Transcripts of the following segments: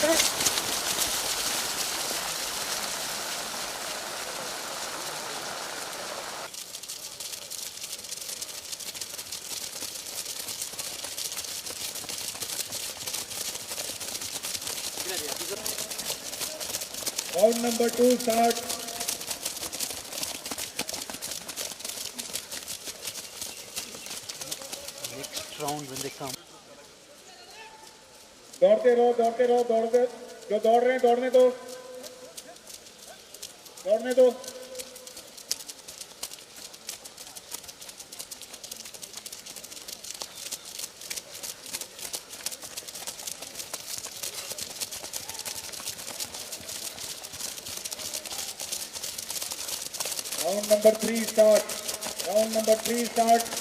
Round number 2 start. Next round when they come. दौड़ते रहो दौड़ते जो दौड़ रहे हैं दौड़ने दो Round number 3 start. Round number 2 start.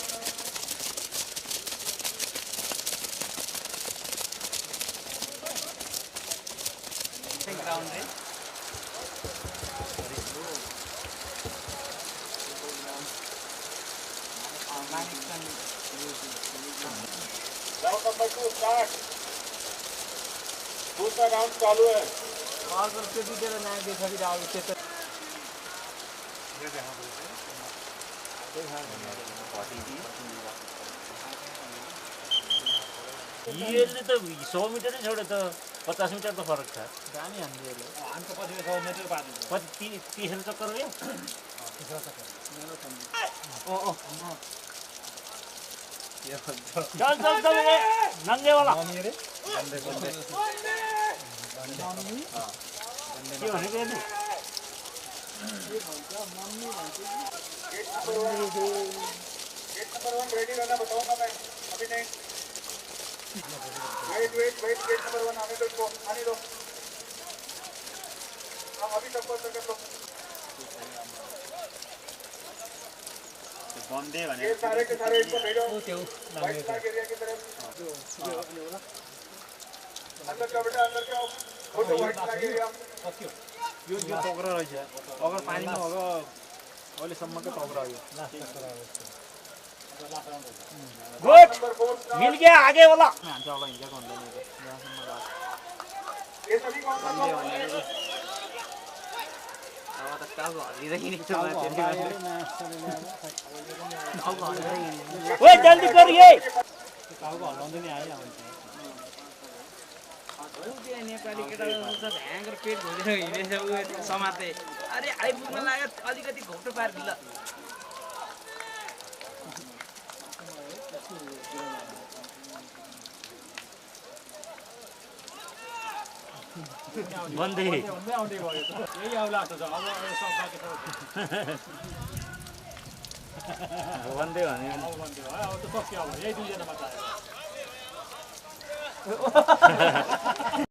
दूसरा राउंड चालू है और उसके भी जरा ना देखा भी राउंड से ये तो 100 मीटर ही छोड़े तो 50 मीटर तो फर्क था जानी हमने हमको 100 मीटर बाद 30 चक्कर हो गया तीसरा चक्कर ओ चल नंगे वाला मेरे गंदे क्यों नहीं गए गेट नंबर 1 रेडी रहना बताऊंगा मैं अभी नहीं वेट गेट नंबर 1 आने दो हम अभी तक कर लो बंदे भने ये सारे के सारे इनको भेजो वाइट पार्क एरिया की तरफ अंदर का बेटा अंदर का फोटो वाइट पार्क एरिया यो टोकरा रहेछ अगर पानीमा होगा अहिले सम्मको टोकरा हो गुड मिल गया आगे वाला हान्छ होला हिँड्या गर्दैन ये सभी कौन सा अब त कागो हल्लिरहेको छ ओए जल्दी कर ये कागो हल्लाउँदै नि आइला हुन्छ नेपाली केटाहरु त ह्याङ्गर पेट भोगेर हिँडेछ उ समाते अरे आइपुग्न लाग्यो अलिकति घोप्टो पार्दिल बन्दे आउँदै गयो यही आउला त अब सब बाँकी छ बन्दे भने अब बन्दे भयो अब त सक्यो अब यही दुईजना मात्र आयो